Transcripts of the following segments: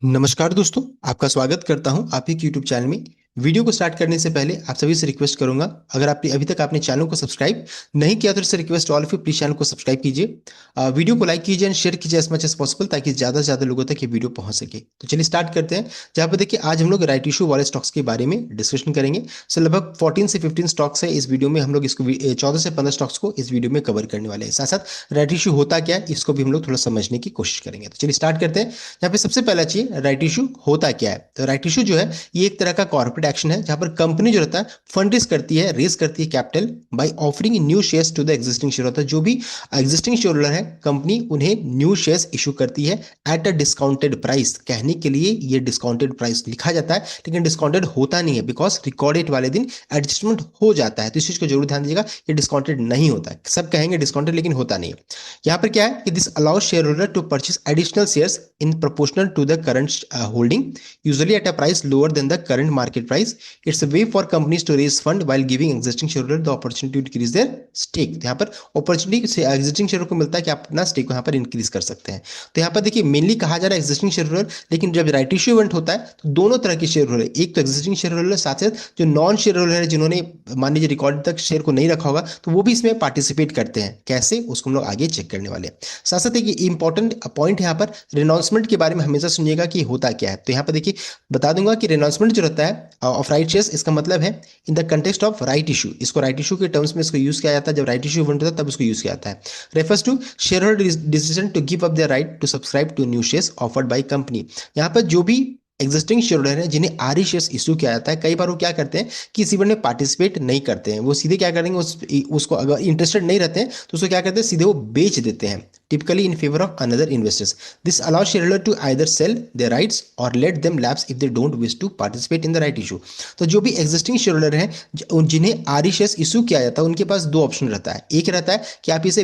नमस्कार दोस्तों, आपका स्वागत करता हूं आप ही के यूट्यूब चैनल में। वीडियो को स्टार्ट करने से पहले आप सभी से रिक्वेस्ट करूंगा, अगर आपने अभी तक आपने चैनल को सब्सक्राइब नहीं किया तो इससे request all of you please channel को सब्सक्राइब कीजिए। वीडियो को लाइक कीजिए एंड शेयर कीजिए एज मच एज पॉसिबल, ताकि ज़्यादा से ज़्यादा लोगों तक ये वीडियो पहुंच सके। तो चलिए स्टार्ट करते हैं। जहाँ पर देखिए आज हम लोग राइट इशू वाले स्टॉक्स के बारे में डिस्कशन करेंगे। सो लगभग 14 से 15 स्टॉक्स है इस वीडियो में, हम लोग इसको 14 से 15 स्टॉक्स को इस वीडियो में कवर करने वाले हैं। साथ साथ राइट इशू होता क्या है इसको भी हम लोग थोड़ा समझने की कोशिश करेंगे। तो चलिए स्टार्ट करते हैं। यहाँ पे सबसे पहला चीज राइट इशू होता क्या है। तो राइट इशू जो है ये एक तरह का कॉर्पोरेट एक्शन है, जहां पर कंपनी जो रहता है फंड रेज करती है capital by offering new shares to the existing share holder. जो भी एग्जिस्टिंग शेयर होल्डर है कंपनी उन्हें न्यू शेयर्स इशू करती है एट अ डिस्काउंटेड प्राइस। कहने के लिए ये डिस्काउंटेड प्राइस लिखा जाता है, लेकिन डिस्काउंटेड होता नहीं है, बिकॉज रिकॉर्ड डेट वाले दिन एडजस्टमेंट हो जाता है। तो इस चीज को जरूर ध्यान दीजिएगा, ये डिस्काउंटेड नहीं होता है। सब कहेंगे डिस्काउंटेड, लेकिन होता नहीं है। यहाँ पर क्या है कि this allows share holder to purchase additional shares in proportional to the current holding, usually at a price lower than the current market price. It's a way for companies to raise fund while giving existing shareholder the opportunity to increase their stake. तो यहाँ पर opportunity से existing share को मिलता है कि आप अपना स्टेक को यहाँ पर इंक्रीज कर सकते हैं। तो यहाँ पर देखिए मेनली कहा जा रहा है एग्जिस्टिंग शेयर होल्डर, लेकिन जब राइट इश्यू इवेंट होता है तो दोनों तरह के शेयर होल्डर, एक तो एग्जिस्टिंग शेयर होल्डर, साथ साथ जो नॉन शेयर होल्डर है जिन्होंने मान लीजिए रिकॉर्ड तक शेयर को नहीं रखा होगा, तो वो भी इसमें पार्टिसिपेट करते हैं। कैसे, उसको हम लोग आगे चेक करने वाले हैं। साथ साथ एक इंपॉर्टेंट पॉइंट यहाँ पर रिनाउंसमेंट के बारे में हमेशा सुनिएगा कि होता क्या है। तो यहाँ पर देखिए बता दूंगा कि रिनाउंसमेंट जो रहता है ऑफ राइट शेयर्स, इसका मतलब है in the context of right issue. इसको राइट इशू के टर्म्स में इसको यूज किया जाता है। जब राइट इशू इवेंट होता है तब इसको यूज किया जाता है। Refers to share holder decision to give up their right to subscribe to new shares offered by company. यहाँ पर जो भी एग्जिस्टिंग शेयर होल्डर है जिन्हें आर शेयर्स इशू किया जाता है, कई बार वो क्या करते हैं कि इस इवेंट में पार्टिसिपेट नहीं करते हैं। वो सीधे क्या करेंगे, उसको अगर इंटरेस्टेड नहीं रहते हैं तो उसको क्या करते हैं, सीधे वो बेच देते हैं, typically in favour of another investors. This allows share holder to either sell their rights और let them lapse if they don't wish to participate in the right issue. तो जो भी एग्जिस्टिंग शेयर होल्डर हैं जिन्हें are shares issue किया जाता है, उनके पास दो ऑप्शन रहता है। एक रहता है कि आप इसे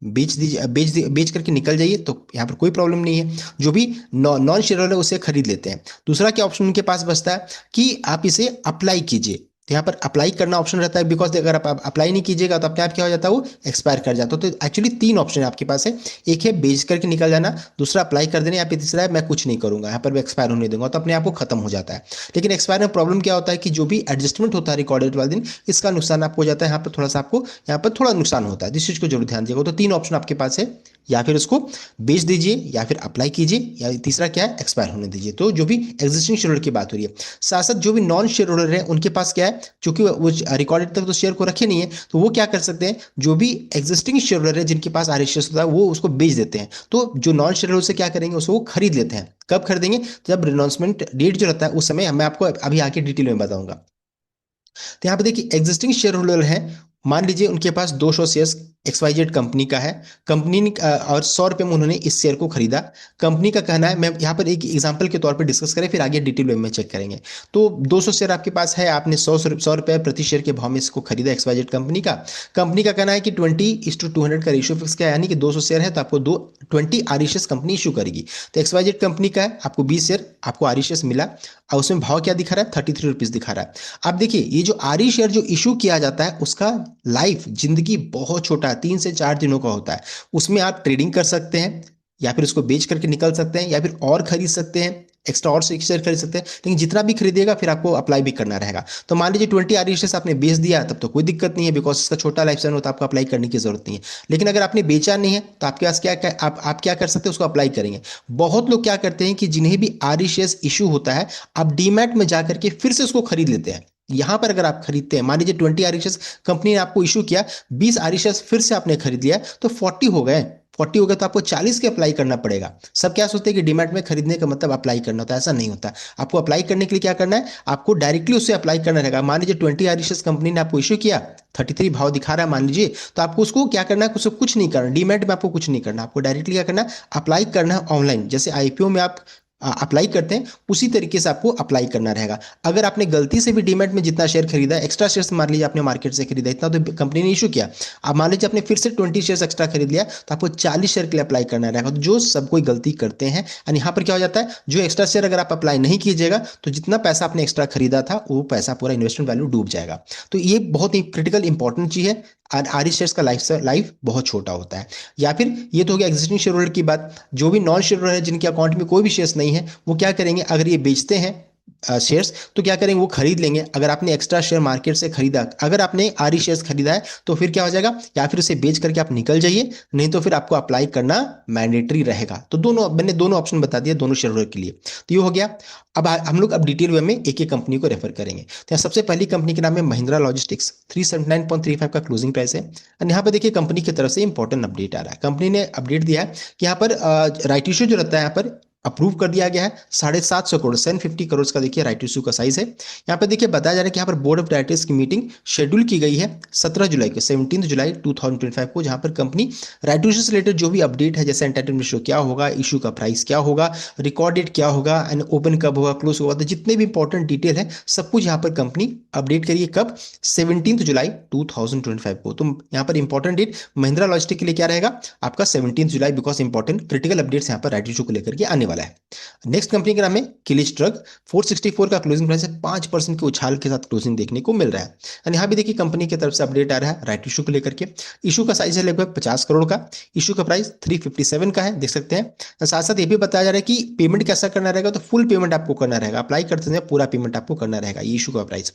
बेच करके निकल जाइए, तो यहाँ पर कोई प्रॉब्लम नहीं है। जो भी नॉन शेयर होल्डर उसे खरीद लेते हैं। दूसरा क्या ऑप्शन उनके पास बचता है कि आप इसे अप्लाई कीजिए। तो यहाँ पर अप्लाई करना ऑप्शन रहता है, बिकॉज अगर आप अप्लाई नहीं कीजिएगा तो अपने आप क्या हो जाता है, वो एक्सपायर कर जाता है। तो एक्चुअली तीन ऑप्शन आपके पास है। एक है बेच करके निकल जाना, दूसरा अप्लाई कर देना, या फिर तीसरा है मैं कुछ नहीं करूंगा, यहाँ पर मैं एक्सपायर होने दूंगा, तो अपने आप को खत्म हो जाता है। लेकिन एक्सपायर में प्रॉब्लम क्या होता है कि जो भी एडजस्टमेंट होता है रिकॉर्डेड वाले दिन, इसका नुकसान आपको हो जाता है। यहाँ पर थोड़ा सा आपको यहाँ पर थोड़ा नुकसान होता है, जिस चीज़ को जरूर ध्यान दीजिएगा। तो तीन ऑप्शन आपके पास है, या फिर उसको बेच दीजिए, या फिर अप्लाई कीजिए, या तीसरा क्या है, एक्सपायर होने दीजिए। तो जो भी एग्जिस्टिंग शेयर होल्डर की बात हो रही है। साथ साथ जो भी नॉन शेयर होल्डर है उनके पास क्या है, चूंकि वो रिकॉर्डेड तक तो शेयर को रखे नहीं है, तो वो क्या कर सकते हैं, जो भी एग्जिस्टिंग शेयर होल्डर है जिनके पास आर शेयर होता है वो उसको बेच देते हैं। तो जो नॉन शेयर होल्डर से क्या करेंगे, उसको वो खरीद लेते हैं। कब खरीदेंगे, जब रिनाउंसमेंट डेट जो रहता है उस समय। मैं आपको अभी आके डिटेल में बताऊंगा। तो यहाँ पे देखिए एग्जिस्टिंग शेयर होल्डर है, मान लीजिए उनके पास 200 शेयर्स XYZ कंपनी का है। कंपनी ने और 100 रुपये में उन्होंने इस शेयर को खरीदा। कंपनी का कहना है, मैं यहाँ पर एक एग्जांपल के तौर पे डिस्कस करें, फिर आगे डिटेल में चेक करेंगे। तो 200 शेयर आपके पास है, आपने 100 रुपये प्रति शेयर के भाव में इसको खरीदा XYZ कंपनी का। कंपनी का कहना है कि 20:200 का रेशियो फिक्स किया है, यानी कि 200 शेयर है तो आपको 20 आर शेयर्स कंपनी इशू करेगी। तो XYZ कंपनी का है, आपको 20 शेयर आपको आर शेयर्स मिला, और उसमें भाव क्या दिखा रहा है, 33 रुपीज दिखा रहा है। अब देखिए ये जो आर शेयर जो इशू किया जाता है उसका लाइफ जिंदगी बहुत छोटा है, 3 से 4 दिनों का होता है। उसमें आप ट्रेडिंग कर सकते हैं, या फिर उसको बेच करके निकल सकते हैं, या फिर और खरीद सकते हैं, एक्स्ट्रा और से शेयर खरीद सकते हैं। लेकिन जितना भी खरीदेगा फिर आपको अप्लाई भी करना रहेगा। तो मान लीजिए 20 आर शेयर्स आपने बेच दिया, तब तो कोई दिक्कत नहीं है, बिकॉज इसका छोटा लाइफ स्पैन होता है, आपको अप्लाई करने की जरूरत नहीं है। लेकिन अगर आपने बेचा नहीं है तो आपके पास आप क्या कर सकते हैं, उसको अप्लाई करेंगे। बहुत लोग क्या करते हैं कि जिन्हें भी आर शेयर्स इशू होता है, आप डीमैट में जाकर के फिर से उसको खरीद लेते हैं। यहां पर अगर आप खरीदते हैं, मान लीजिए 20 आर शेयर्स कंपनी ने आपको इशू किया, 20 आर शेयर्स फिर से आपने खरीद लिया, तो 40 हो गए तो आपको 40 के अप्लाई करना पड़ेगा। सब क्या सोचते हैं कि डीमैट में खरीदने का मतलब अप्लाई करना होता है, ऐसा नहीं होता। आपको अप्लाई करने के लिए क्या करना है, आपको डायरेक्टली उससे अप्लाई करना रहेगा। मान लीजिए 20 आर शेयर्स कंपनी ने आपको इशू किया, 33 भाव दिखा रहा है मान लीजिए, तो आपको उसको क्या करना है, कुछ नहीं करना, डीमैट में आपको कुछ नहीं करना, आपको डायरेक्टली क्या करना है, अप्लाई करना है ऑनलाइन। जैसे आईपीओ में आप अप्लाई करते हैं, उसी तरीके से आपको अप्लाई करना रहेगा। अगर आपने गलती से भी डीमैट में जितना शेयर खरीदा, एक्स्ट्रा शेयर्स मान लीजिए आपने मार्केट से खरीदा, इतना तो कंपनी ने इशू किया, अब मान लीजिए आपने फिर से 20 शेयर्स एक्स्ट्रा खरीद लिया, तो आपको 40 शेयर के लिए अप्लाई करना रहेगा। तो जो सब कोई गलती करते हैं, और यहाँ पर क्या हो जाता है, जो एक्स्ट्रा शेयर अगर आप अप्लाई नहीं कीजिएगा तो जितना पैसा आपने एक्स्ट्रा खरीदा था वो पैसा पूरा इन्वेस्टमेंट वैल्यू डूब जाएगा। तो ये बहुत ही क्रिटिकल इंपॉर्टेंट चीज है, आरई शेयर्स का लाइफ बहुत छोटा होता है। या फिर ये तो हो गया एग्जिस्टिंग शेयर होल्डर की बात। जो भी नॉन शेयर होल्डर है जिनके अकाउंट में कोई भी शेयर्स नहीं है, वो क्या करेंगे, अगर ये बेचते हैं शेयर्स, तो क्या करेंगे, वो खरीद लेंगे। अगर आपने एक्स्ट्रा शेयर मार्केट से खरीदा, अगर आपने आरई शेयर्स खरीदा है, तो फिर क्या हो जाएगा, या फिर उसे बेच करके आप निकल जाइए, नहीं तो फिर आपको अप्लाई करना मैंडेटरी रहेगा। तो दोनों मैंने दोनों ऑप्शन बता दिया दोनों शेयर होल्डर के लिए। तो ये हो गया। अब हम लोग अब डिटेल वे में एक एक कंपनी को रेफर करेंगे। तो यहाँ सबसे पहली कंपनी का नाम है महिंद्रा लॉजिस्टिक्स। 379.35 का क्लोजिंग प्राइस है। और यहाँ पे देखिए कंपनी की तरफ से इंपॉर्टेंट अपडेट आ रहा है। कंपनी ने अपडेट दिया है कि यहाँ पर राइट इश्यू जो रहता है यहाँ पर अप्रूव कर दिया गया है। 750 करोड़ 750 करोड़ का देखिए राइट इश्यू का साइज है। यहाँ पे देखिए बताया जा रहा है कि यहाँ पर बोर्ड ऑफ डायरेक्टर्स की मीटिंग शेड्यूल की गई है 17 जुलाई को, 17 जुलाई 2025 को, जहां पर कंपनी राइट इश्यू से रिलेटेड जो भी अपडेट है, जैसे एंटाइटलमेंट रेशियो क्या होगा, इशू का प्राइस क्या होगा, रिकॉर्ड डेट क्या होगा, एंड ओपन कब होगा, क्लोज होगा, तो जितने भी इंपॉर्टेंट डिटेल है सब कुछ यहाँ पर कंपनी अपडेट करिए। कब? 17 जुलाई 2025 को। तो यहाँ पर इंपॉर्टेंट डेट महिंद्रा लॉजिस्टिक के लिए क्या रहेगा आपका 17 जुलाई, बिकॉज इंपॉर्टेंट क्रिटिकल अपडेट्स यहाँ पर राइट इशू को लेकर के आने वाला है। नेक्स्ट कंपनी का नाम है किलिच ट्रक। 464 का क्लोजिंग प्राइस है। 5% के उछाल के साथ क्लोजिंग देखने को मिल रहा है। और यहाँ भी देखिए कंपनी की तरफ से अपडेट आ रहा है राइट इशू को लेकर के। इशू का साइज है लगभग 50 करोड़ का। इशू का प्राइस 357 का है, देख सकते हैं। साथ साथ ये भी बताया जा रहा है कि पेमेंट कैसा करना रहेगा, तो फुल पेमेंट आपको करना रहेगा, अप्लाई करते समय पूरा पेमेंट आपको करना रहेगा। ये इशू का प्राइस,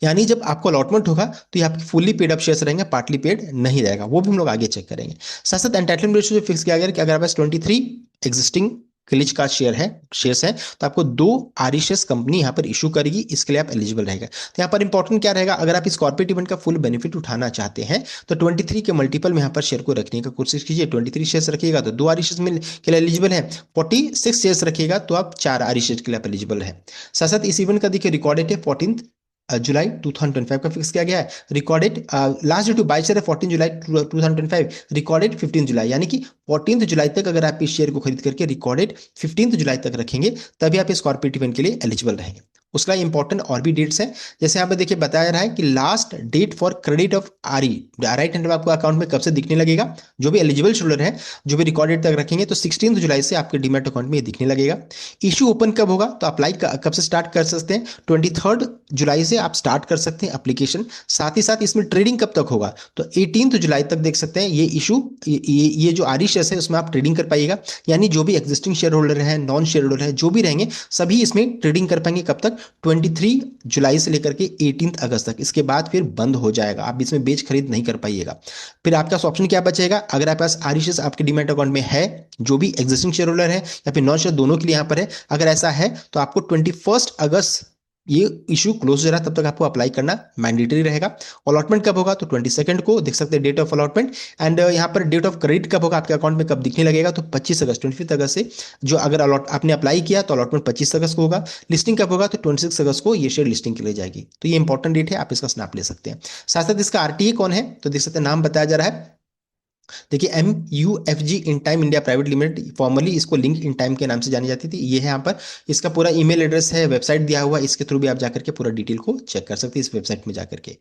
यानी जब आपको अलॉटमेंट होगा तो ये आपके फुल्ली पेड अप शेयर्स रहेंगे, पार्टली पेड नहीं रहेगा, वो भी हम लोग आगे चेक करेंगे। साथ साथ एंटाइटलमेंट रेशियो जो फिक्स किया गया है कि अगर आपके पास 23 एग्जिस्टिंग क्लिच का शेयर्स है, तो आपको 2 आरई शेयर्स कंपनी यहाँ पर इशू करेगी, इसके लिए आप एलिजिबल रहेगा। तो यहाँ पर इंपॉर्टेंट क्या रहेगा, अगर आप इस कॉर्पोरेट इवेंट का फुल बेनिफिट उठाना चाहते हैं, तो 23 के मल्टीपल में यहाँ पर शेयर को रखने का कोशिश कीजिए। 23 शेयर्स रखिएगा तो 2 आरई शेयर्स में के लिए एलिजिबल है। 46 शेयर्स रखिएगा तो आप 4 आरई शेयर्स के लिए एलिजिबल है। साथ साथ इस इवेंट का देखिए रिकॉर्ड डेट है 14 जुलाई 2025 का फिक्स किया गया है। Recorded last date to buy share है 14 जुलाई 2025, रिकॉर्डेड 15 जुलाई, यानी कि 14 जुलाई तक अगर आप इस शेयर को खरीद करके रिकॉर्डेड 15 जुलाई तक रखेंगे, तभी आप इस कॉर्पोरेट इवेंट के लिए एलिजिबल रहेंगे। उसका इंपॉर्टेंट और भी डेट्स हैं, जैसे यहाँ पे देखिए बताया जा रहा है कि last date for credit of RE, right hand आपको अकाउंट में कब से दिखने लगेगा, जो भी एलिजिबल शेयरहोल्डर है जो भी रिकॉर्ड डेट तक रखेंगे, तो 16 जुलाई से आपके डीमैट अकाउंट में ये दिखने लगेगा। इशू ओपन कब होगा, तो अप्लाई कब से स्टार्ट कर सकते हैं, 23 जुलाई से आप स्टार्ट कर सकते हैं एप्लीकेशन। साथ ही साथ इसमें ट्रेडिंग कब तक होगा, तो 18 जुलाई तक देख सकते हैं ये इशू, ये जो आरई शेयर्स है उसमें आप ट्रेडिंग कर पाइएगा। यानी जो भी एग्जिस्टिंग शेयर होल्डर है, नॉन शेयर होल्डर है, जो भी रहेंगे सभी इसमें ट्रेडिंग कर पाएंगे। कब तक? 23 जुलाई से लेकर के 18 अगस्त तक। इसके बाद फिर बंद हो जाएगा, आप इसमें बेच खरीद नहीं कर पाइएगा। फिर आपका ऑप्शन क्या बचेगा, अगर आपके पास आरई शेयर्स आपके डीमैट अकाउंट में है, जो भी एग्जिस्टिंग शेयर होल्डर है या फिर नॉन शेयर, दोनों के लिए यहाँ पर है, अगर ऐसा है तो आपको 21 अगस्त ये इशू क्लोज हो रहा है तब तक आपको अप्लाई करना मैंडेटरी रहेगा। अलॉटमेंट कब होगा, तो 22 को देख सकते हैं डेट ऑफ अलॉटमेंट। एंड यहाँ पर डेट ऑफ क्रेडिट कब होगा, आपके अकाउंट में कब दिखने लगेगा, तो 25 अगस्त 25 अगस्त से जो अगर आपने अप्लाई किया तो अलॉटमेंट 25 अगस्त को होगा। लिस्टिंग कब होगा, तो 26 अगस्त को ये शेयर लिस्टिंग के लिए जाएगी। तो ये इंपॉर्टेंट डेट है, आप इसका स्नैप ले सकते हैं। साथ साथ इसका आरटीए कौन है, तो देख सकते हैं नाम बताया जा रहा है, देखिए MUFG in time India private limited, formally इसको लिंक इन टाइम के नाम से जानी जाती थी। ये है यहाँ पर इसका पूरा ईमेल एड्रेस है, वेबसाइट दिया हुआ, इसके थ्रू भी आप जाकर के पूरा डिटेल को चेक कर सकते हैं इस वेबसाइट में जाकर के।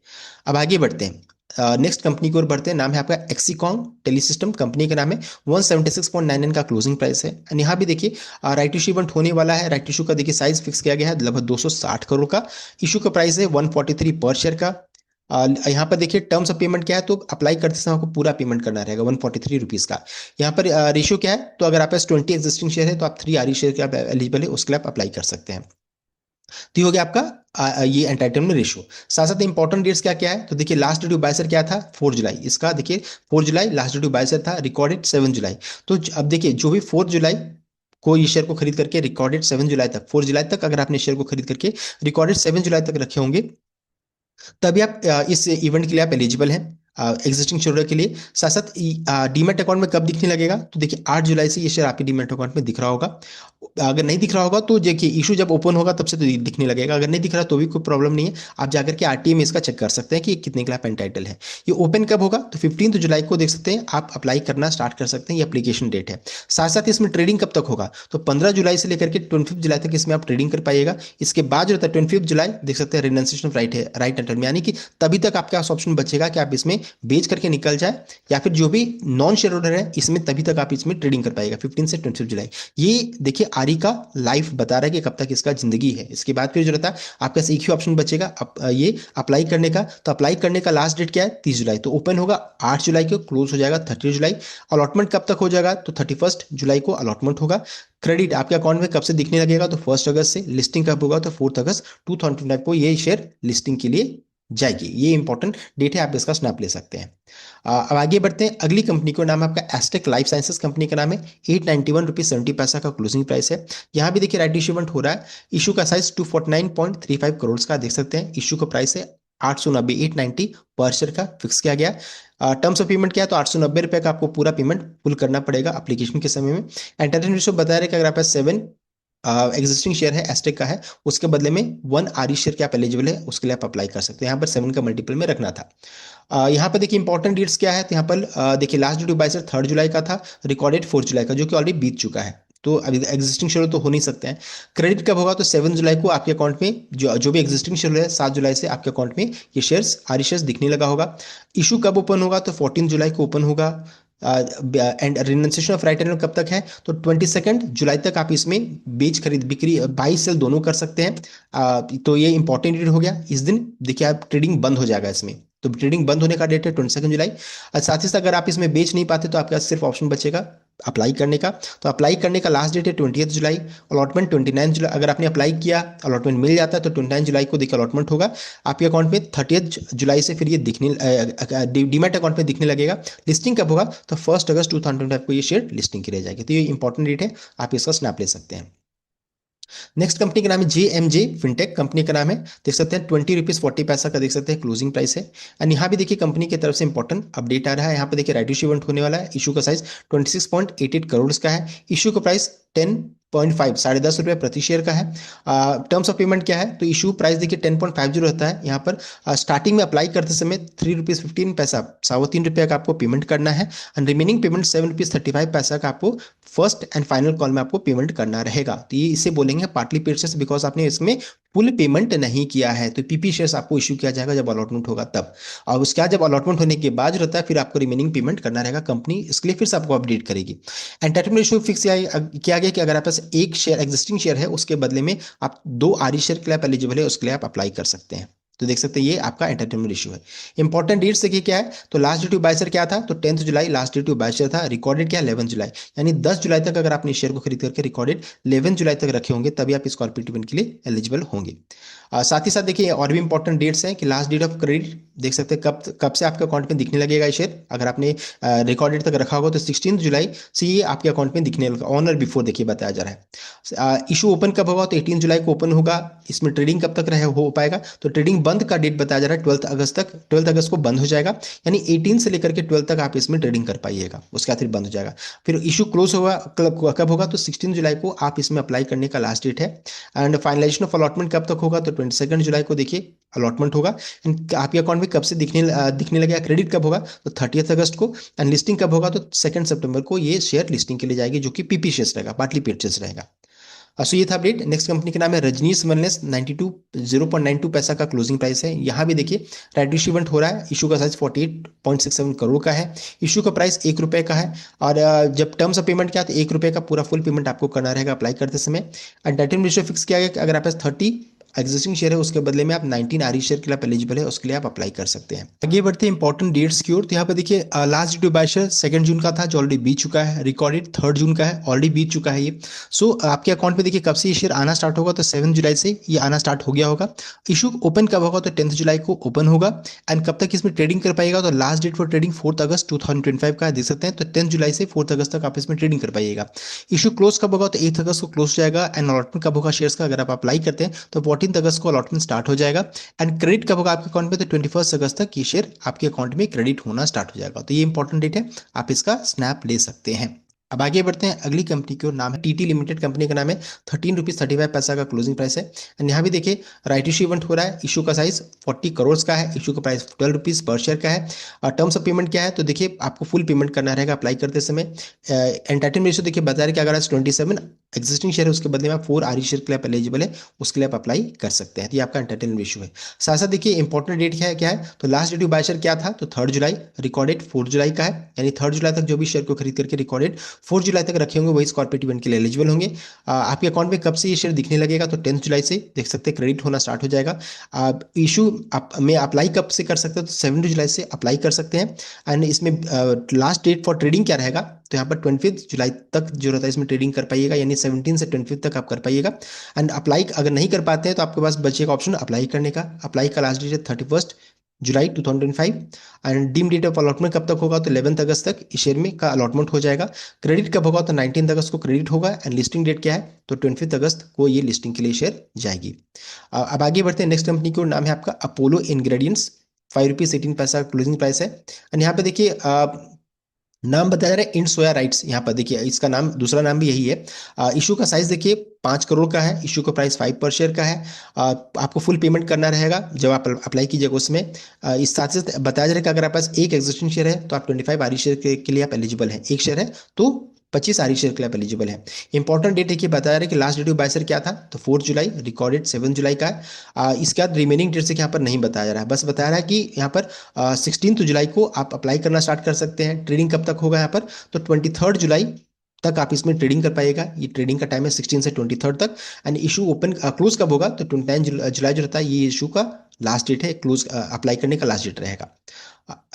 अब आगे बढ़ते हैं, नेक्स्ट कंपनी की ओर बढ़ते हैं। नाम है आपका एक्सीकॉन टेलीसिस्टम, कंपनी का नाम है। 176.99 का क्लोजिंग प्राइस है। एंड यहाँ भी देखिए राइट इशू इवेंट होने वाला है। राइट इशू का देखिए साइज फिक्स किया गया है लगभग 260 करोड़ का। इशू का प्राइस है 143 पर शेयर का। यहाँ पर देखिए टर्म्स ऑफ पेमेंट क्या है, तो अप्लाई करते समय आपको पूरा पेमेंट करना रहेगा 143 रुपीज़ का। यहाँ पर रेशियो क्या है, तो अगर आपके पास 20 एग्जिस्टिंग शेयर है तो आप 3 आरई शेयर के आप एलिजिबल है, उसके लिए आप अप्लाई कर सकते हैं। तो ये हो गया आपका ये एंटाइटलमेंट रेशियो। साथ साथ इंपॉर्टेंट डेट्स क्या क्या है, तो देखिए last date to buy share क्या था, 4 जुलाई। इसका देखिए 4 जुलाई last date to buy share था, रिकॉर्डेड 7 जुलाई। तो अब देखिए जो भी 4 जुलाई को ये शेयर को खरीद करके रिकॉर्डेड 7 जुलाई तक, 4 जुलाई तक अगर आपने शेयर को खरीद करके रिकॉर्डेड 7 जुलाई तक रखे होंगे, तभी आप इस इवेंट के लिए आप एलिजिबल हैं एग्जिस्टिंग शेयर के लिए। साथ साथ डीमैट अकाउंट में कब दिखने लगेगा, तो देखिए 8 जुलाई से ये शेयर आपके डीमैट अकाउंट में दिख रहा होगा। अगर नहीं दिख रहा होगा तो देखिए इशू जब ओपन होगा तब से तो दिखने लगेगा, अगर नहीं दिख रहा तो भी कोई प्रॉब्लम नहीं है, आप जाकर के आरटीए में इसका चेक कर सकते हैं कि कितने के लिए आप एंटाइटल है। ये ओपन कब होगा, तो 15 जुलाई को देख सकते हैं आप अप्लाई करना स्टार्ट कर सकते हैं, ये एप्लीकेशन डेट है। साथ साथ इसमें ट्रेडिंग कब तक होगा, तो 15 जुलाई से लेकर के 25 जुलाई तक इसमें आप ट्रेडिंग कर पाइएगा। इसके बाद जो रहता है 25 जुलाई देख सकते हैं रिनंसिएशन ऑफ राइट है, राइट एंटर में, यानी कि तभी तक आपके पास ऑप्शन बचेगा कि आप इसमें बेच करके निकल जाए, या फिर जो भी नॉन शेयर होल्डर है इसमें तभी तक आप इसमें ट्रेडिंग कर पाएगा 15 से 25 जुलाई। ये देखिए आरी का लाइफ बता रहा है कि कब तक इसका जिंदगी है। इसके बाद फिर जो रहता है आपके पास एक ही ऑप्शन बचेगा ये अप्लाई करने का। तो अप्लाई करने का लास्ट डेट क्या है 30 जुलाई। तो ओपन होगा 8 जुलाई को, क्लोज हो जाएगा 30 जुलाई। अलॉटमेंट कब तक हो जाएगा तो 31 जुलाई को अलॉटमेंट होगा। क्रेडिट आपके अकाउंट में कब से दिखने लगेगा तो 1 अगस्त से। लिस्टिंग कब होगा तो 4 अगस्त 2025 को ये शेयर लिस्टिंग के लिए जाएगी। ये इंपॉर्टेंट डेट है, आप इसका स्नैप ले सकते हैं। अब आगे बढ़ते हैं, अगली कंपनी को नाम है आपका एस्टेक लाइफ साइंसेज। कंपनी का नाम है, 891 रुपीज 70 पैसा का क्लोजिंग प्राइस है। यहाँ भी देखिए राइट इश्यू इवेंट हो रहा है। इशू का साइज 249.35 करोड़ का देख सकते हैं। इशू का प्राइस है 890 890 पर शेयर का फिक्स किया गया। टर्म्स ऑफ पेमेंट क्या है तो 890 रुपए का आपको पूरा पेमेंट फुल करना पड़ेगा एप्लीकेशन के समय में। एंटरटेनमेंट रेशियो बता रहे कि अगर आपके पास 7 एग्जिस्टिंग शेयर है एस्टेक का है, उसके बदले में 1 आरी शेयर के आप एलिजिबल है, उसके लिए आप अप्लाई कर सकते हैं। यहाँ पर 7 का मल्टीपल में रखना था। यहाँ पर देखिए इंपॉर्टेंट डेट्स क्या है, तो यहाँ पर देखिए लास्ट ड्यू बाय 3 जुलाई का था, रिकॉर्डेड 4 जुलाई का, जो कि ऑलरेडी बीत चुका है। तो अभी एग्जिस्टिंग शेयर तो हो नहीं सकते हैं। क्रेडिट कब होगा तो 7 जुलाई को आपके अकाउंट में जो भी एग्जिस्टिंग शेयर है 7 जुलाई से आपके अकाउंट में ये शेयर्स आरी शेयर्स दिखने लगा होगा। इशू कब ओपन होगा तो 14 जुलाई को ओपन होगा। एंड रिनंसिएशन ऑफ राइट कब तक है तो 22 जुलाई तक आप इसमें बेच खरीद बिक्री बाई सेल दोनों कर सकते हैं। तो ये इंपॉर्टेंट डेट हो गया। इस दिन देखिए आप ट्रेडिंग बंद हो जाएगा इसमें। तो ट्रेडिंग बंद होने का डेट है 22 जुलाई। और साथ ही साथ अगर आप इसमें बेच नहीं पाते तो आपके पास सिर्फ ऑप्शन बचेगा अप्लाई करने का। तो अप्लाई करने का लास्ट डेट है 20 जुलाई। अलॉटमेंट 29 जुलाई। अगर आपने अप्लाई किया अलॉटमेंट मिल जाता है तो 29 जुलाई को देखिए अलॉटमेंट होगा आपके अकाउंट में। 30 जुलाई से फिर ये दिखने डीमैट अकाउंट में दिखने लगेगा। लिस्टिंग कब होगा तो 1 अगस्त 2025 को ये शेयर लिस्टिंग की रह जाएगी। तो ये इंपॉर्टेंट डेट है, आप इसका स्नैप ले सकते हैं। नेक्स्ट कंपनी का नाम है JMJ फिनटेक। कंपनी का नाम है, देख सकते हैं 20 रुपीज 40 पैसा का देख सकते हैं क्लोजिंग प्राइस है। एंड यहाँ भी देखिए कंपनी की तरफ से इंपॉर्टेंट अपडेट आ रहा है। यहाँ पे देखिए राइट इशू इवेंट होने वाला है। इशू का साइज 26.88 करोड़ का है। इशू का प्राइस 10.5 ₹10.5 प्रति शेयर का है। टर्म्स ऑफ पेमेंट क्या है तो इशू प्राइस देखिए 10.50 रहता है। यहाँ पर स्टार्टिंग में अप्लाई करते समय 3 रुपीज 15 पैसा ₹3.25 का आपको पेमेंट करना है। एंड रिमेनिंग पेमेंट 7 रुपीज 35 पैसा का आपको फर्स्ट एंड फाइनल कॉल में आपको पेमेंट करना रहेगा। तो ये इसे बोलेंगे पार्टली पेड शेयर्स, बिकॉज आपने इसमें फुल पेमेंट नहीं किया है। तो पीपी शेयर्स आपको इशू किया जाएगा जब अलॉटमेंट होगा तब। और उसके बाद जब अलॉटमेंट होने के बाद जो रहता है फिर आपको रिमेनिंग पेमेंट करना रहेगा। कंपनी इसके लिए फिर से आपको अपडेट करेगी। एंटाइटलमेंट रेशियो फिक्स किया गया कि अगर आपके पास एक शेयर एग्जिस्टिंग शेयर है उसके बदले में आप 2 आरी शेयर के लिए आप एलिजिबल है, उसके लिए आप अप्लाई कर सकते हैं। तो देख सकते हैं ये आपका एंटरटेनमेंट रेशियो है। इंपॉर्टेंट डेट्स देखिए क्या है तो last date to buy share क्या था तो 10 जुलाई last date to buy share था। रिकॉर्डेड क्या 11 जुलाई, यानी 10 जुलाई तक अगर आपने शेयर को खरीद करके रिकॉर्डेड 11 जुलाई तक रखे होंगे तभी आप इस कॉर्पोरेट इवेंट के लिए एलिजिबल होंगे। साथ ही साथ देखिए और भी इंपॉर्टेंट डेट्स हैं कि लास्ट डेट ऑफ क्रेडिट देख सकते हैं कब से आपके अकाउंट में दिखने लगेगा ये शेयर। अगर आपने रिकॉर्ड डेट तक रखा होगा तो 16 जुलाई से ये आपके अकाउंट में दिखने लगा। ऑन और बिफोर देखिए बताया जा रहा है। इशू ओपन कब होगा तो 18 जुलाई को ओपन होगा। इसमें ट्रेडिंग कब तक रहे हो पाएगा तो ट्रेडिंग बंद का डेट बताया जा रहा है 12 अगस्त तक। 12 अगस्त को बंद हो जाएगा, यानी 18 से लेकर के 12 तक आप इसमें ट्रेडिंग कर पाइएगा, उसके बाद फिर बंद हो जाएगा। फिर इशू क्लोज होगा कब होगा तो 16 जुलाई को आप इसमें अप्लाई करने का लास्ट डेट है। एंड फाइनलाइजेशन ऑफ अलॉटमेंट कब तक होगा तो 22 जुलाई को देखिए अलॉटमेंट होगा। एंड आपके अकाउंट में कब से दिखने लगेगा क्रेडिट कब होगा तो 30 अगस्त को। एंड लिस्टिंग कब होगा तो 2 सितंबर को ये शेयर लिस्टिंग के लिए जाएगी, जो कि पीपी शेयर्स रहेगा, पार्टली पेड शेयर्स रहेगा। सो ये था अपडेट। नेक्स्ट कंपनी का नाम है रजनीश वेलनेस। 0.92 पैसा का क्लोजिंग प्राइस है। यहाँ भी देखिए राइट इशू इवेंट हो रहा है। इशू का साइज 48.67 करोड़ का है। इशू का प्राइस ₹1 का है। और जब टर्म्स ऑफ पेमेंट क्या तो ₹1 का पूरा फुल पेमेंट आपको करना रहेगा अप्लाई करते समय। एंटाइटलमेंट रेशियो फिक्स किया गया कि अगर आपके पास 30 एग्जिस्टिंग शेयर है उसके बदले में आप 19 आरी शेयर के लिए एलिजिबल है, उसके लिए आप अप्लाई कर सकते हैं। आगे बढ़ते हैं इंपॉर्टेंट डेट्स की ओर। तो यहाँ पे देखिए last date to buy share 2 जून का था, जो ऑलरेडी बीत चुका है। रिकॉर्डेड 3 जून का है, ऑलरेडी बीत चुका है ये। सो आपके अकाउंट में देखिए कब से ये शेयर आना स्टार्ट होगा तो 7 जुलाई से ये आना स्टार्ट हो गया होगा। इशू ओपन कब होगा तो 10 जुलाई को ओपन होगा। एंड कब तक इसमें ट्रेडिंग कर पाएगा तो लास्ट डेट फॉर ट्रेडिंग 4 अगस्त 2025 का देख सकते हैं। तो 10 जुलाई से 4 अगस्त तक आप इसमें ट्रेडिंग कर पाइएगा। इशू क्लोज कब होगा तो 8 अगस्त को क्लोज हो जाएगा। एंड अलॉटमेंट कब होगा शेयर्स का अगर आप अप्लाई करते हैं तो 14 अगस्त को अलॉटमेंट स्टार्ट हो जाएगा। एंड क्रेडिट कब होगा आपके अकाउंट में तो 21 अगस्त तक ये शेयर आपके अकाउंट में क्रेडिट होना स्टार्ट हो जाएगा। तो ये इंपॉर्टेंट डेट है, आप इसका स्नैप ले सकते हैं। अब आगे बढ़ते हैं अगली कंपनी की ओर। नाम है टीटी लिमिटेड। कंपनी का नाम है। 13 रुपीज 35 पैसा का क्लोजिंग प्राइस है। एंड यहाँ भी देखिए राइट इशू इवेंट हो रहा है। इशू का साइज 40 करोड़ का है। इशू का प्राइस 12 रुपीज पर शेयर का है। और टर्म्स ऑफ पेमेंट क्या है तो देखिए आपको फुल पेमेंट करना रहेगा अप्लाई करते समय। एंटाइटलमेंट रेशियो देखिए बता रहे कि अगर 27 एग्जिस्टिंग शेयर है उसके बदले में आप 4 आरई शेयर के लिए आप एलिजिबल है, उसके लिए आप अप्लाई कर सकते हैं। तो ये आपका एंटरटेनमेंट इशू है। साथ साथ देखिए इंपॉर्टेंट डेट क्या है तो last date to buy share क्या था तो 3 जुलाई, रिकॉर्डेड 4 जुलाई का है, यानी 3 जुलाई तक जो भी शेयर को खरीद करके रिकॉर्डेड 4 जुलाई तक रखे होंगे वही इस कॉर्पोरेट इवेंट के लिए एलिजिबल होंगे। आपके अकाउंट में कब से ये शेयर दिखने लगेगा तो 10 जुलाई से देख सकते हैं क्रेडिट होना स्टार्ट हो जाएगा। आप इशू में अप्लाई कब से कर सकते हो तो 7 जुलाई से अप्लाई कर सकते हैं। एंड इसमें लास्ट डेट फॉर ट्रेडिंग क्या रहेगा तो यहाँ पर 25 जुलाई तक जो रहता है इसमें ट्रेडिंग कर पाइएगा, यानी 17 से 25 तक आप कर पाइएगा। एंड अप्लाई अगर नहीं कर पाते हैं तो आपके पास बचेगा ऑप्शन अप्लाई करने का। अप्लाई का लास्ट डेट है 31 जुलाई 2025। And deemed date of allotment कब तक होगा तो 11 अगस्त तक इस शेयर में का अलॉटमेंट हो जाएगा। क्रेडिट कब होगा तो 19 अगस्त को क्रेडिट होगा। एंड लिस्टिंग डेट क्या है तो 25 अगस्त को ये लिस्टिंग के लिए शेयर जाएगी। अब आगे बढ़ते हैं नेक्स्ट कंपनी को, नाम है आपका अपोलो इंग्रेडिएंट्स, 5 रुपीज 18 पैसा क्लोजिंग प्राइस है। एंड यहाँ पे देखिए नाम बताया जा रहा है इंड सोया राइट्स। यहाँ पर देखिए इसका नाम दूसरा नाम भी यही है। इशू का साइज देखिए 5 करोड़ का है, इशू का प्राइस 5 पर शेयर का है। आपको फुल पेमेंट करना रहेगा जब आप अप्लाई कीजिएगा उसमें। इस साथ साथ बताया जा रहा है कि अगर आपके पास एक एग्जिस्टिंग शेयर है तो आप 25 आरई शेयर के लिए आप एलिजिबल है, एक शेयर है तो 25 आरई शेयर के लिए आप एलिजिबल है। इंपॉर्टेंट डेट है कि बताया जा रहा है कि last date of buy share क्या था तो 4 जुलाई, रिकॉर्डेड 7 जुलाई का है। इसके बाद रिमेनिंग डेट से यहाँ पर नहीं बताया जा रहा है, बस बताया रहा है कि यहाँ पर 16 जुलाई को आप अप्लाई करना स्टार्ट कर सकते हैं। ट्रेडिंग कब तक होगा यहाँ पर तो 23 जुलाई तक आप इसमें ट्रेडिंग कर पाएगा। ये ट्रेडिंग का टाइम है 16 से 23 तक। एंड इशू ओपन क्लोज कब होगा तो 29 जुलाई जो रहता है ये इशू का लास्ट डेट है, क्लोज अप्लाई करने का लास्ट डेट रहेगा।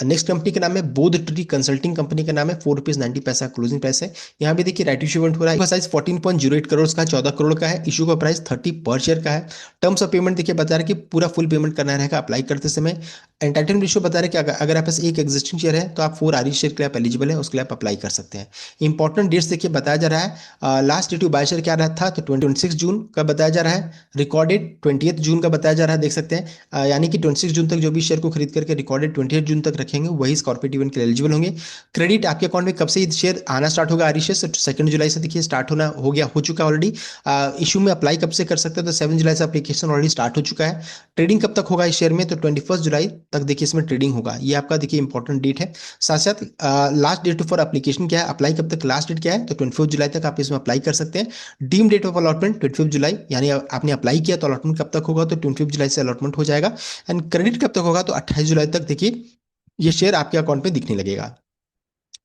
नेक्स्ट कंपनी का नाम है बोध ट्री कंसल्टिंग, कंपनी का नाम है, 4 रुपीज 90 पैसा क्लोजिंग प्राइस है। यहाँ भी देखिए राइट इशू इवेंट हो रहा है, साइज 14.08 करोड़ का है, 14 करोड़ का है, इशू का प्राइस 30 पर शेयर का है। टर्म्स ऑफ पेमेंट देखिए बता रहे कि पूरा फुल पेमेंट करना रहेगा अप्लाई करते समय। एंटाइटलमेंट रेशियो बता रहे कि अगर आप पास एक एग्जिस्टिंग शेयर है तो आप 4 आरई शेयर के लिए आप एलिजिबल है, उसके लिए आप अप्लाई कर सकते हैं। इंपॉर्टेंट डेट्स देखिए बताया जा रहा है, last date to buy share क्या रहा था तो 26 जून का बताया जा रहा है, रिकॉर्डेड 28 जून का बताया जा रहा है, देख सकते हैं। यानी कि 26 जून तक जो भी शेयर को खरीद करके रिकॉर्डेड 28 जून तक रखेंगे वही इस कॉर्पोरेट इवेंट के लिए एलिजिबल होंगे। क्रेडिट आपके अकाउंट में कब से शेयर आना स्टार्ट होगा आरई शेयर 2 जुलाई से देखिए स्टार्ट होना हो चुका है ऑलरेडी। इशू में अप्लाई कब से कर सकते हैं तो 7 जुलाई से एप्लीकेशन ऑलरेडी स्टार्ट हो चुका है। ट्रेडिंग कब तक होगा इस शेयर में तो 21 जुलाई तक देखिए इसमें ट्रेडिंग होगा, ये आपका देखिए इंपॉर्टेंट डेट है। साथ साथ लास्ट डेट फॉर एप्लीकेशन क्या है, अप्लाई कब तक लास्ट डेट क्या है तो 24 जुलाई तक आप इसमें अप्लाई कर सकते हैं। डीम डेट ऑफ अलॉटमेंट 25 जुलाई, यानी आपने अप्लाई किया तो अलॉटमेंट कब तक होगा तो 25 जुलाई से अलॉटमेंट हो जाएगा। एंड क्रेडिट कब तक होगा तो 28 जुलाई तक देखिए ये शेयर आपके अकाउंट में दिखने लगेगा।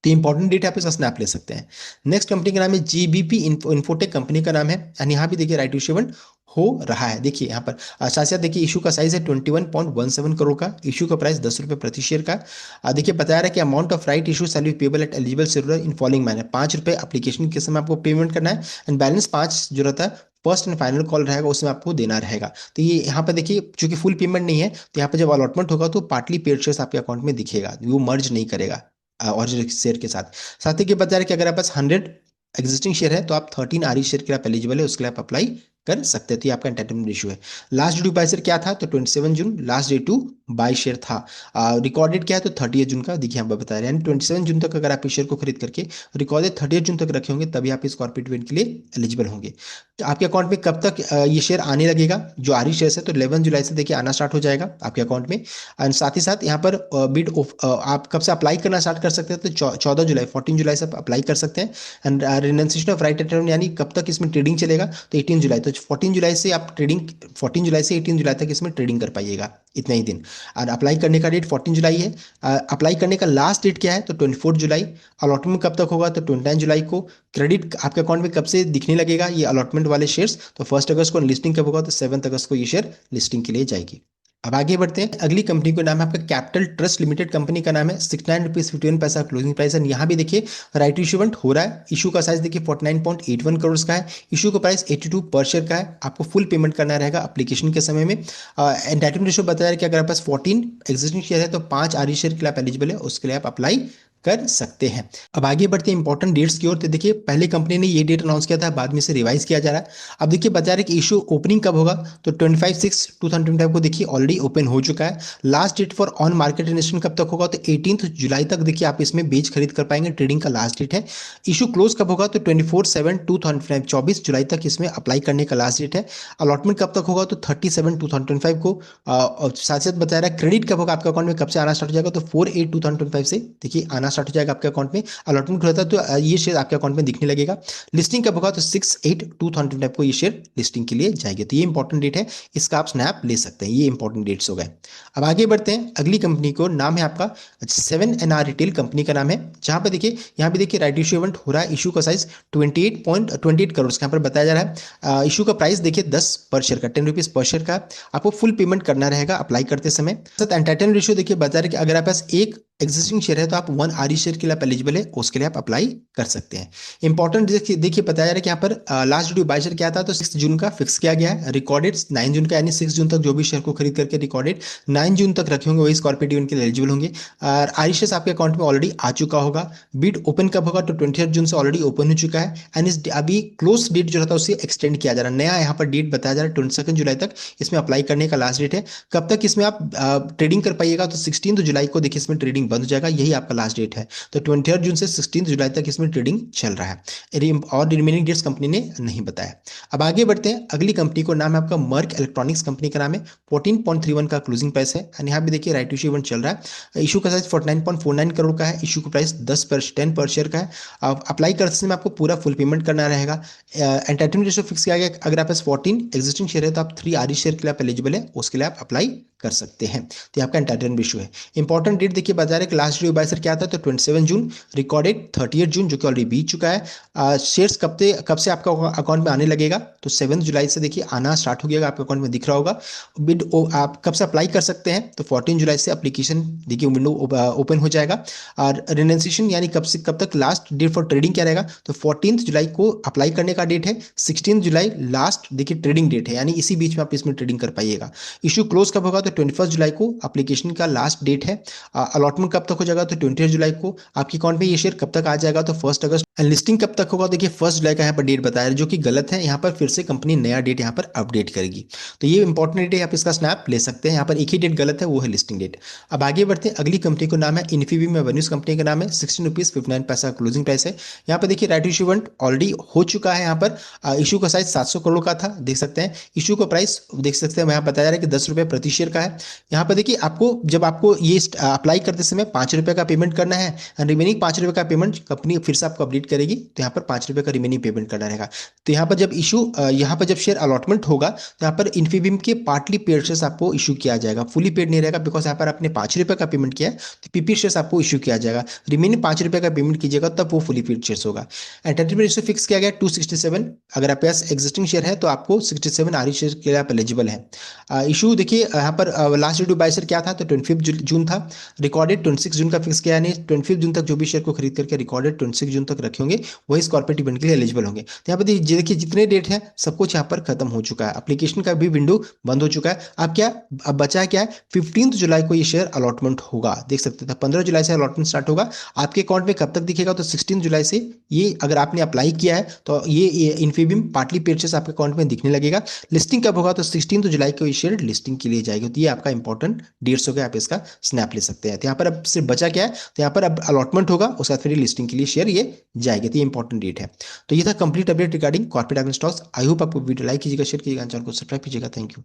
तो इंपॉर्टेंट डेट आप इसका स्नैप ले सकते हैं। नेक्स्ट कंपनी का नाम है जीबीपी इन्फोटेक, कंपनी का नाम है। एंड यहाँ भी देखिए राइट इशू इवेंट हो रहा है, देखिए यहाँ पर साथ साथ देखिए इशू का साइज है 21.17 करोड़ का, इशू का प्राइस 10 रुपये प्रति शेयर का। देखिए बताया रहा है कि amount of right issue shall be payable eight eligible shareholder in following manner, 5 रुपये एप्लीकेशन के समय आपको पेमेंट करना है। एंड बैलेंस 5 जो रहता है फर्स्ट एंड फाइनल कॉल रहेगा उसमें आपको देना रहेगा। तो ये यहाँ पर देखिए चूंकि फुल पेमेंट नहीं है तो यहाँ पर जब अलॉटमेंट होगा तो पार्टली पेड शेयर्स आपके अकाउंट में दिखेगा, वो मर्ज नहीं करेगा ओरिजिनल शेयर के साथ। साथ ही के बता रहे कि अगर आपके पास 100 एग्जिस्टिंग शेयर है तो आप 13 आरई शेयर के लिए आप एलिजिबल है, उसके लिए आप अप्लाई कर सकते हैं। तो ये आपका एंटाइटलमेंट रेशियो है। Last date to buy share क्या था तो 27 जून last date to buy share था। रिकॉर्डेड क्या है तो 30 जून का, देखिए हम बता रहे हैं 27 जून तक अगर आप इस शेयर को खरीद करके रिकॉर्डेड 30 जून तक रखे होंगे तभी आप इस कॉर्पोरेट इवेंट के लिए एलिजिबल होंगे। तो आपके अकाउंट में कब तक ये शेयर आने लगेगा जो आरई शेयर है तो 11 जुलाई से देखिए आना स्टार्ट हो जाएगा आपके अकाउंट में। एंड साथ ही साथ यहाँ पर बिड आप कब से अप्लाई करना स्टार्ट कर सकते हैं तो 14 जुलाई 14 जुलाई से आप अप्लाई कर सकते हैं। And renunciation of right at यानी कब तक इसमें ट्रेडिंग चलेगा तो 18 जुलाई, तो 14 जुलाई से आप ट्रेडिंग 14 जुलाई से 18 जुलाई तक इसमें ट्रेडिंग कर पाइएगा, इतना ही दिन। और अप्लाई करने का डेट 14 जुलाई है। अप्लाई करने का लास्ट डेट क्या है तो 24 जुलाई। अलॉटमेंट कब तक होगा तो 29 जुलाई को। क्रेडिट आपके अकाउंट में कब से दिखने लगेगा ये अलॉटमेंट वाले शेयर्स तो 1 अगस्त को। लिस्टिंग कब होगा तो 7 अगस्त को ये शेयर लिस्टिंग के लिए जाएगी। अब आगे बढ़ते हैं, अगली कंपनी का नाम है आपका कैपिटल ट्रस्ट लिमिटेड, कंपनी का नाम है, 69 रुपीज 51 पैसा क्लोजिंग प्राइस है। यहाँ भी देखिए राइट इशू इवेंट हो रहा है, इशू का साइज देखिए 49.81 करोड़ का है, इशू का प्राइस 82 पर शेयर का है। आपको फुल पेमेंट करना रहेगा एप्लीकेशन के समय में। एंटाइटलमेंट रेशियो बताया कि अगर आपके पास 14 एग्जिस्टिंग शेयर है तो 5 आरई शेयर के लिए आप एलिजिबल है, उसके लिए आप अप्लाई कर सकते हैं। अब आगे बढ़ते हैं इंपॉर्टेंट डेट्स की ओर। तो देखिए पहले कंपनी ने ये डेट अनाउंस किया था, बाद में से रिवाइज किया जा रहा है। अब देखिए बता रहे कि इशू ओपनिंग कब होगा तो 25/6/2025 को देखिए ऑलरेडी ओपन हो चुका है। Last date for on market registration कब तक होगा तो 18 जुलाई तक देखिए आप इसमें बेच खरीद कर पाएंगे, ट्रेडिंग का लास्ट डेट है। इशू क्लोज कब होगा तो 24/7/2025 24 जुलाई तक इसमें अप्लाई करने का लास्ट डेट है। अलॉटमेंट कब तक होगा तो 30/7/2025 को। और साथ साथ बताया रहा है क्रेडिट कब होगा आपके अकाउंट में, कब से आना स्टार्ट हो जाएगा तो 4/8/2025 से देखिए आना आना स्टार्ट हो जाएगा आपके अकाउंट में, अलॉटमेंट होता है तो ये शेयर आपके अकाउंट में दिखने लगेगा। लिस्टिंग कब होगा तो 6/8/2025 को ये शेयर लिस्टिंग के लिए जाएगी। तो ये इंपॉर्टेंट डेट है, इसका आप स्नैप ले सकते हैं। ये इंपॉर्टेंट डेट्स हो गए। अब आगे बढ़ते हैं, अगली कंपनी को नाम है आपका 7NR रिटेल कंपनी का नाम है, जहां पे देखिए यहाँ पे देखिए राइट इशू इवेंट हो रहा है। इशू का साइज 28.28 करोड़ यहाँ पर बताया जा रहा है। इशू का प्राइस देखिए 10 पर शेयर का, 10 रुपीज पर शेयर का आपको फुल पेमेंट करना रहेगा अप्लाई करते समय। एंटाइटलमेंट रेशियो देखिए बता रहे कि अगर आपके पास एक एग्जिस्टिंग शेयर है तो आप 1 आरई शेयर के लिए आप एलिजिबल है, उसके लिए आप अप्लाई कर सकते हैं। इंपॉर्टेंट देखिए बताया जा रहा है कि यहाँ पर लास्ट ड्यू बाय शेयर क्या था तो 6 जून का फिक्स किया गया है। रिकॉर्डेड 9 जून का, यानी 6 जून तक जो भी शेयर को खरीद करके रिकॉर्डेड 9 जून तक रखे होंगे वही स्कॉर्पियो डिविडेंड के लिए एलिजिबल होंगे। और आरई शेयर आपके अकाउंट में ऑलरेडी आ चुका होगा। बिड ओपन कब होगा तो 20 जून से ऑलरेडी ओपन हो चुका है। एंड इस अभी क्लोज डेट जो रहता है उसे एक्सटेंड किया जा रहा है। नया यहाँ पर डेट बताया जा रहा है 22 जुलाई तक इसमें अप्लाई करने का लास्ट डेट है। कब तक इसमें आप ट्रेडिंग कर पाइएगा तो 16 जुलाई को देखिए इसमें ट्रेडिंग बंद हो जाएगा, यही आपका लास्ट डेट है। तो 20 जून से 16 जुलाई तक इसमें ट्रेडिंग चल रहा है और रिमेनिंग डेट्स कंपनी ने नहीं बताया। अब आगे बढ़ते हैं, अगली कंपनी को नाम है आपका मर्क इलेक्ट्रॉनिक्स कंपनी का नाम है। 14.31 का क्लोजिंग प्राइस है। एंड यहाँ पे देखिए राइट इशू इवेंट चल रहा है। इशू का साइज 49.49 करोड़ का है। इशू का प्राइस 10 पर शेयर का है। अप्लाई करते समय आपको पूरा फुल पेमेंट करना रहेगा। एंटाइटलमेंट रेशियो फिक्स किया गया, अगर आप पास 14 एग्जिस्टिंग शेयर है तो आप 3 आरई शेयर के लिए आप एलिजिबल है, उसके लिए आप अप्लाई कर सकते हैं। तो आपका एंटाइटलमेंट रेशियो है। इंपॉर्टेंट डेट देखिए बता रहे हैं कि लास्ट ड्यू बाय शेयर क्या था तो 27 जून, रिकॉर्डेड 30 जून जो कि ऑलरेडी बीत चुका है। शेयर्स कब से आपका अकाउंट में आने लगेगा तो 7 जुलाई से देखिए आना स्टार्ट हो गया, आपके अकाउंट में दिख रहा होगा। बिड आप कब से अप्लाई कर सकते हैं तो 14 जुलाई से एप्लीकेशन देखिए विंडो ओपन हो जाएगा। और रिनाउंसिएशन यानी कब से कब तक लास्ट डेट फॉर ट्रेडिंग क्या रहेगा तो 14 जुलाई को अप्लाई करने का डेट है। 16 जुलाई लास्ट देखिए ट्रेडिंग डेट है, यानी इसी बीच में आप इसमें ट्रेडिंग कर पाइएगा। इशू क्लोज कब होगा तो 21 जुलाई को एप्लीकेशन का लास्ट डेट है। अलॉटमेंट कब तक हो जाएगा तो 20 जुलाई को। आपके अकाउंट में ये शेयर कब तक आ जाएगा तो 1 अगस्त। लिस्टिंग कब तक होगा देखिए 1 जुलाई का यहाँ पर डेट बताया है, जो कि गलत है। यहाँ पर फिर से कंपनी नया डेट यहाँ पर अपडेट करेगी। तो ये इंपॉर्टेंट डेट है, आप इसका स्नैप ले सकते हैं। यहाँ पर एक ही डेट गलत है, वो है लिस्टिंग डेट। अब आगे बढ़ते हैं, अगली कंपनी को नाम है इन्फीबीम एवेन्यूज कंपनी का नाम है। 16 रुपीज 59 पैसा क्लोजिंग प्राइस है। यहाँ पर देखिए राइट इशू इवेंट ऑलरेडी हो चुका है। यहाँ पर इशू का साइज 700 करोड़ का था, देख सकते हैं। इशू का प्राइस देख सकते हैं, यहाँ बताया जा रहा है कि 10 रुपये प्रति शेयर का है। यहाँ पर देखिए आपको जब आपको ये अप्लाई करते समय 5 रुपये का पेमेंट करना है, रिमेनिंग 5 रुपये का पेमेंट कंपनी फिर से आपको अपडेट करेगी। तो यहाँ पर 5 रुपये का रिमेनिंग पेमेंट करना रहेगा। तो यहाँ पर जब यहाँ पर जब शेयर अलॉटमेंट होगा तो यहाँ पर इन्फीबीम के पार्टली पेड शेयर्स आपको इशू किया जाएगा, फुली पेड नहीं रहेगा, बिकॉज यहाँ पर आपने 5 रुपये का पेमेंट किया है तो पीपी शेयर्स आपको इशू किया जाएगा। रिमेनिंग 5 रुपये का पेमेंट कीजिएगा तब वो फुली पेड शेयर्स होगा। एंटाइटलमेंट रेशियो फिक्स किया गया 267। अगर आपके पास एग्जिस्टिंग शेयर है तो आपको 67 आरई शेयर के लिए आप एलिजिबल है। इशू देखिए यहाँ पर लास्ट ड्यू बाय शेयर क्या था तो 25 जून था। रिकॉर्डेड 26 जून का फिक्स किया, यानी 25 जून तक जो भी शेयर को खरीद करके रिकॉर्डेड 26 जून तक रखे होंगे वही स्कॉर्पियो डिविडेंड के लिए एलिजिबल होंगे। तो यहाँ पर देखिए जितने डेट है सब कुछ यहाँ पर खत्म हो चुका है। एप्लीकेशन का भी विंडो बंद हो चुका है। अब क्या अब बचा है क्या है 15 जुलाई को ये शेयर अलॉटमेंट होगा, देख सकते थे 15 जुलाई से अलॉटमेंट स्टार्ट होगा। आपके अकाउंट में कब तक दिखेगा तो 16 जुलाई से ये अगर आपने अप्लाई किया है तो ये इन्फीबीम पार्टली पेड शेयर्स आपके अकाउंट में दिखने लगेगा। लिस्टिंग कब होगा तो 16 जुलाई को ये शेयर लिस्टिंग के लिए जाएगी। तो ये आपका इंपॉर्टेंट डेट्स हो गया, आप इसका स्नैप ले सकते हैं। तो यहाँ पर अब सिर्फ बचा क्या है तो यहाँ पर अब अलॉटमेंट होगा, उसके बाद फिर लिस्टिंग के लिए शेयर ये जाएगी। तो ये इंपॉर्टेंट डेट है। तो ये था complete update regarding corporate stocks. I hope आपको वीडियो लाइक कीजिएगा, शेयर कीजिएगा, चैनल को सब्सक्राइब कीजिएगा। Thank you.